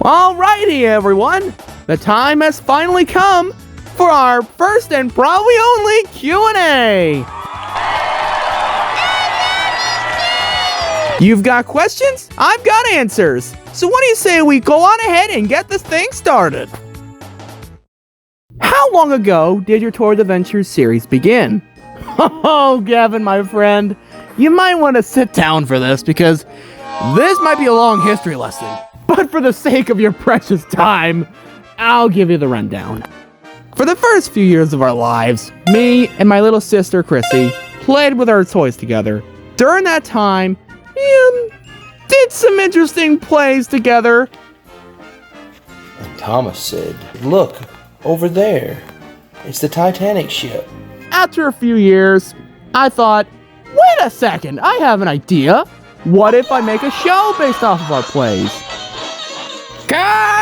Alrighty, everyone. The time has finally come for our first and probably only Q&A. You've got questions? I've got answers. So what do you say we go on ahead and get this thing started? How long ago did your Tour Adventures series begin? Oh, Gavin, my friend, you might want to sit down for this because this might be a long history lesson. But for the sake of your precious time, I'll give you the rundown. For the first few years of our lives, me and my little sister, Chrissy, played with our toys together. During that time, we did some interesting plays together. And Thomas said, "Look, over there. It's the Titanic ship." After a few years, I thought, wait a second, I have an idea. What if I make a show based off of our plays?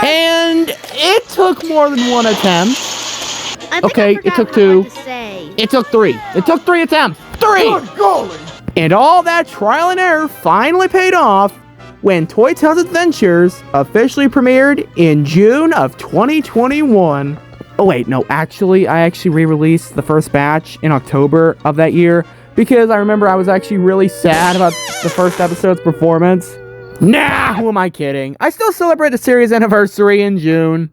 And it took more than one attempt. Okay, it took two. It took three. It took 3 attempts. 3! Good golly! And all that trial and error finally paid off when Toy Tales Adventures officially premiered in June of 2021. Oh wait, no, I actually re-released the first batch in October of that year because I remember I was actually really sad about the first episode's performance. Nah, who am I kidding? I still celebrate the series anniversary in June.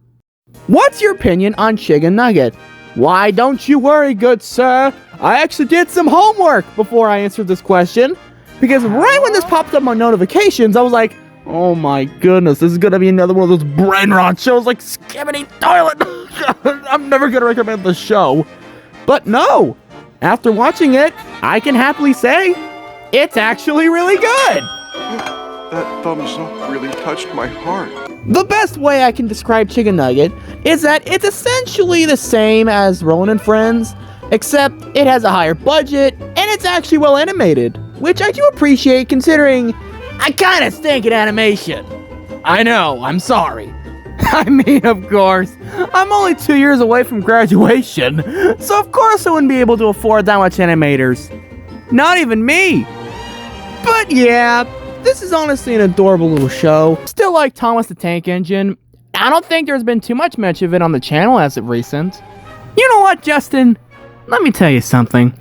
What's your opinion on Chicken Nugget? Why, don't you worry, good sir. I actually did some homework before I answered this question. Because right when this popped up on notifications, I was like, oh my goodness, this is going to be another one of those brain rot shows like Skibbity Toilet. I'm never going to recommend the show. But no, after watching it, I can happily say, it's actually really good. That thumbs up really touched my heart. The best way I can describe Chicken Nugget is that it's essentially the same as Roland and Friends, except it has a higher budget, and it's actually well animated, which I do appreciate considering I kinda stink at animation. I know, I'm sorry. I mean, of course, I'm only 2 years away from graduation, so of course I wouldn't be able to afford that much animators. Not even me. But yeah, this is honestly an adorable little show. Still like Thomas the Tank Engine. I don't think there's been too much mention of it on the channel as of recent. You know what, Justin? Let me tell you something.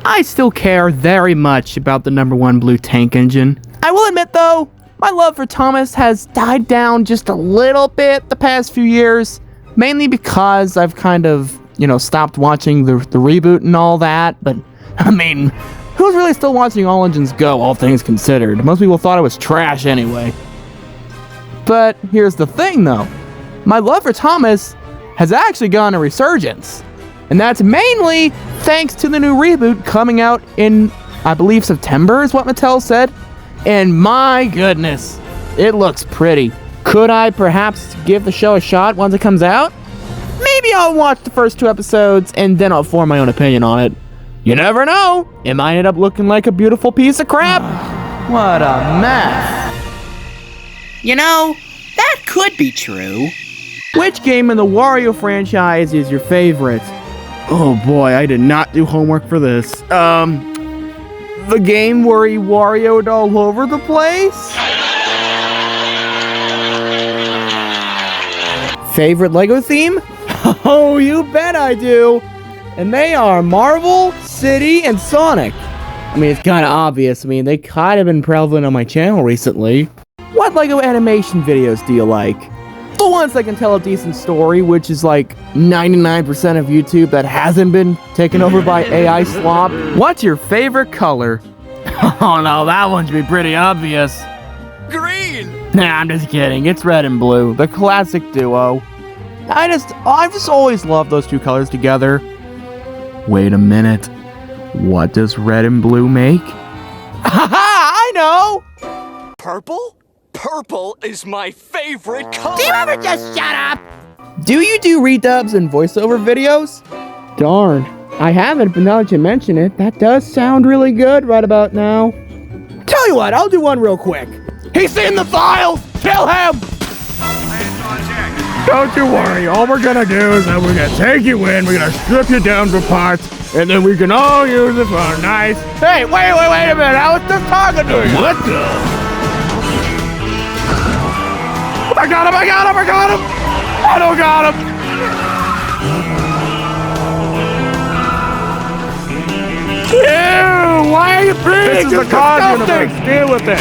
I still care very much about the #1 Blue Tank Engine. I will admit though, my love for Thomas has died down just a little bit the past few years. Mainly because I've kind of, stopped watching the reboot and all that. But, I mean, who's really still watching All Engines Go, all things considered? Most people thought it was trash anyway. But here's the thing, though. My love for Thomas has actually gone a resurgence. And that's mainly thanks to the new reboot coming out in, I believe, September is what Mattel said. And my goodness, it looks pretty. Could I perhaps give the show a shot once it comes out? Maybe I'll watch the first 2 episodes and then I'll form my own opinion on it. You never know. It might end up looking like a beautiful piece of crap. What a mess. That could be true. Which game in the Wario franchise is your favorite? Oh boy, I did not do homework for this. The game where he Wario'd all over the place? Favorite Lego theme? Oh, you bet I do. And they are Marvel, City, and Sonic. I mean, it's kind of obvious. I mean, they kind of been prevalent on my channel recently. What Lego animation videos do you like? The ones that can tell a decent story, which is like 99% of YouTube that hasn't been taken over by AI slop. What's your favorite color? Oh no, that one should be pretty obvious. Green! Nah, I'm just kidding. It's red and blue, the classic duo. I've just always loved those 2 colors together. Wait a minute. What does red and blue make? Haha, I know! Purple? Purple is my favorite color! Do you ever just shut up? Do you do redubs and voiceover videos? Darn, I haven't, but now that you mention it, that does sound really good right about now. Tell you what, I'll do one real quick. He's in the files! Kill him! Don't you worry, all we're gonna do is that we're gonna take you in, we're gonna strip you down for parts, and then we can all use it for a nice... Hey, wait a minute, I was just talking to you! What the... I got him! I got him! I got him! I don't got him! Ew! Why are you big? This is the God universe. Deal with it.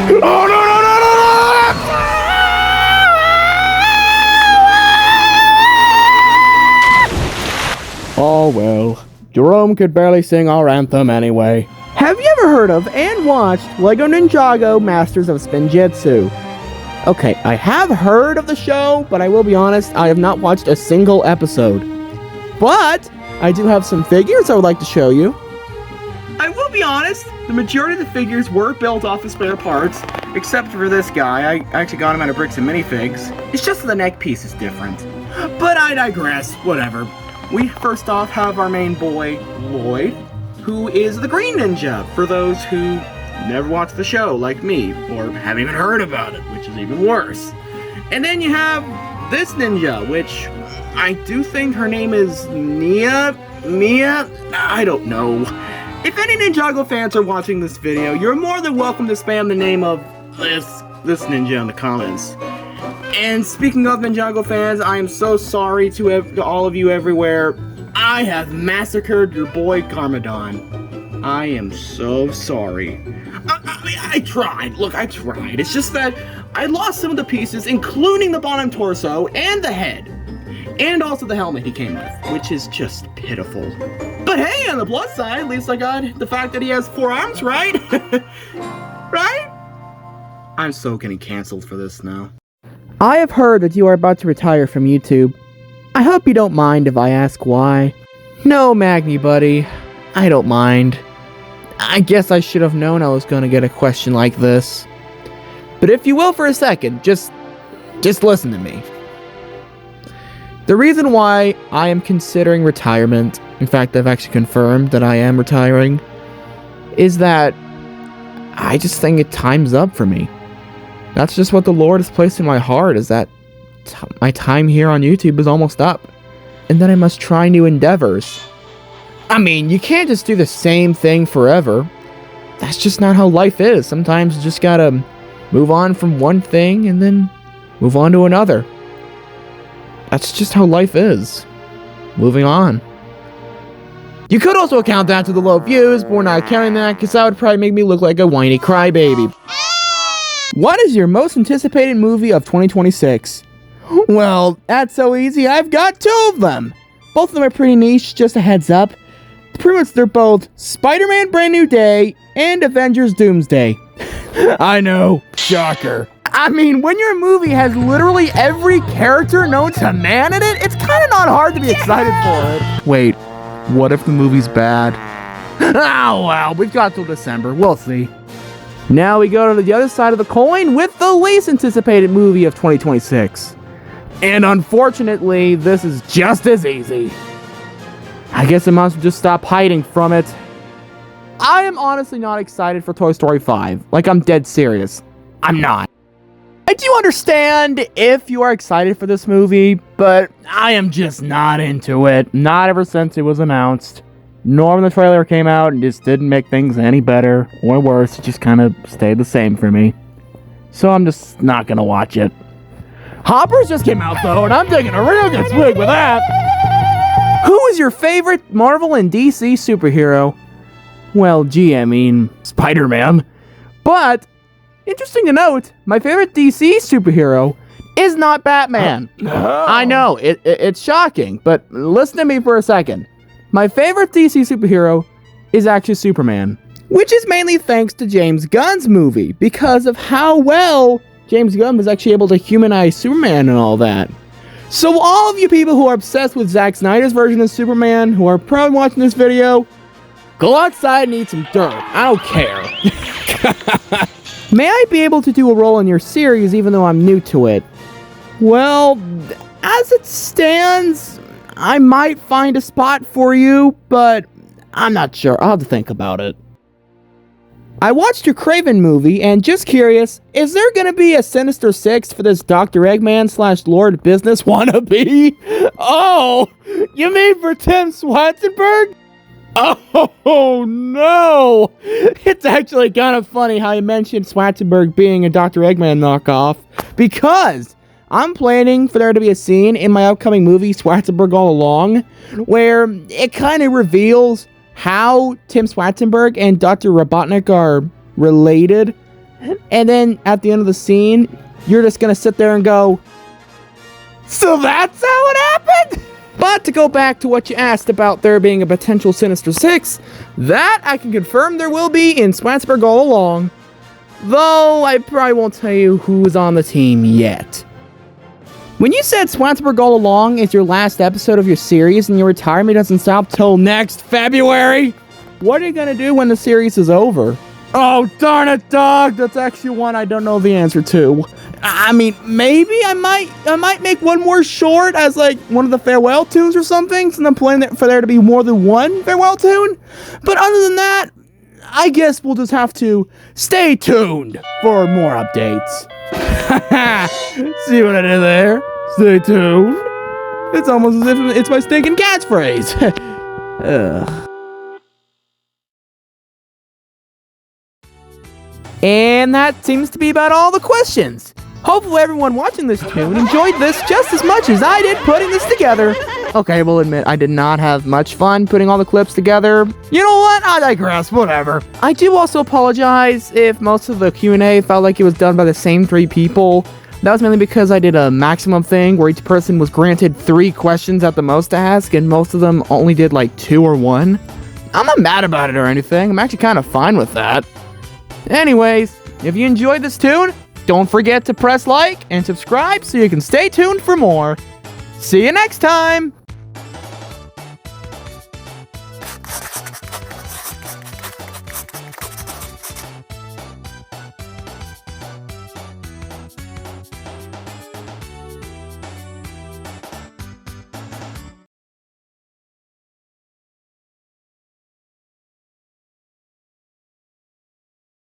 Oh, no, no, no, no, no! Oh, well. Jerome could barely sing our anthem anyway. Have you ever heard of and watched Lego Ninjago Masters of Spinjitzu? Okay, I have heard of the show, but I will be honest, I have not watched a single episode. But I do have some figures I would like to show you. I will be honest, the majority of the figures were built off of spare parts, except for this guy. I actually got him out of bricks and minifigs. It's just the neck piece is different. But I digress, whatever. We first off have our main boy, Lloyd, who is the Green Ninja, for those who never watched the show, like me, or haven't even heard about it, which is even worse. And then you have this ninja, which I do think her name is Mia? I don't know. If any Ninjago fans are watching this video, you're more than welcome to spam the name of this ninja in the comments. And speaking of Ninjago fans, I am so sorry to all of you everywhere. I have massacred your boy Garmadon. I am so sorry. I tried. Look, I tried. It's just that I lost some of the pieces, including the bottom torso and the head. And also the helmet he came with, which is just pitiful. But hey, on the plus side, at least I got the fact that he has 4 arms, right? Right? I'm so getting canceled for this now. I have heard that you are about to retire from YouTube. I hope you don't mind if I ask why. No, Magni buddy. I don't mind. I guess I should have known I was going to get a question like this. But if you will for a second, just listen to me. The reason why I am considering retirement, in fact I've actually confirmed that I am retiring, is that I just think time's up for me. That's just what the Lord has placed in my heart, is that my time here on YouTube is almost up. And then I must try new endeavors. I mean, you can't just do the same thing forever. That's just not how life is. Sometimes you just gotta move on from one thing and then move on to another. That's just how life is. Moving on. You could also account that to the low views, but we're not counting that because that would probably make me look like a whiny crybaby. What is your most anticipated movie of 2026? Well, that's so easy. I've got 2 of them. Both of them are pretty niche, just a heads up. Pretty much they're both Spider-Man Brand New Day and Avengers Doomsday. I know, shocker. I mean, when your movie has literally every character known to man in it, it's kind of not hard to be excited for it. Wait, what if the movie's bad? Oh well, we've got till December, we'll see. Now we go to the other side of the coin with the least anticipated movie of 2026. And unfortunately, this is just as easy. I guess I might as well just stop hiding from it. I am honestly not excited for Toy Story 5. Like, I'm dead serious. I'm not. I do understand if you are excited for this movie, but I am just not into it. Not ever since it was announced. Nor when the trailer came out and just didn't make things any better or worse. It just kind of stayed the same for me. So I'm just not gonna watch it. Hoppers just came out though, and I'm taking a real good swig with that. Who is your favorite Marvel and DC superhero? Well, gee, I mean, Spider-Man. But, interesting to note, my favorite DC superhero is not Batman. I know, it's shocking, but listen to me for a second. My favorite DC superhero is actually Superman, which is mainly thanks to James Gunn's movie, because of how well James Gunn was actually able to humanize Superman and all that. So all of you people who are obsessed with Zack Snyder's version of Superman, who are probably watching this video, go outside and eat some dirt. I don't care. May I be able to do a role in your series even though I'm new to it? Well, as it stands, I might find a spot for you, but I'm not sure. I'll have to think about it. I watched your Kraven movie, and just curious, is there gonna be a Sinister Six for this Dr. Eggman / Lord Business wannabe? Oh, you mean for Tim Swansenberg? Oh no! It's actually kind of funny how you mentioned Schwarzenberg being a Dr. Eggman knockoff, because I'm planning for there to be a scene in my upcoming movie, Schwarzenberg All Along, where it kind of reveals how Tim Schwarzenberg and Dr. Robotnik are related, and then at the end of the scene, you're just gonna sit there and go, so that's how it happened? But to go back to what you asked about there being a potential Sinister Six, that I can confirm there will be in Schwarzenberg All Along, though I probably won't tell you who's on the team yet. When you said Schwarzenberg All Along is your last episode of your series and your retirement doesn't stop till next February, what are you gonna do when the series is over? Oh, darn it, dog! That's actually one I don't know the answer to. I mean, maybe I might make one more short as like one of the farewell tunes or something, since I'm planning for there to be more than one farewell tune. But other than that, I guess we'll just have to stay tuned for more updates. See what I did there? Stay tuned. It's almost as if it's my stinking catchphrase. Ugh. And that seems to be about all the questions. Hopefully everyone watching this tune enjoyed this just as much as I did putting this together. Okay, we'll admit I did not have much fun putting all the clips together. You know what? I digress, whatever. I do also apologize if most of the Q&A felt like it was done by the same 3 people. That was mainly because I did a maximum thing where each person was granted 3 questions at the most to ask, and most of them only did like 2 or 1. I'm not mad about it or anything. I'm actually kind of fine with that. Anyways, if you enjoyed this tune, don't forget to press like and subscribe so you can stay tuned for more. See you next time!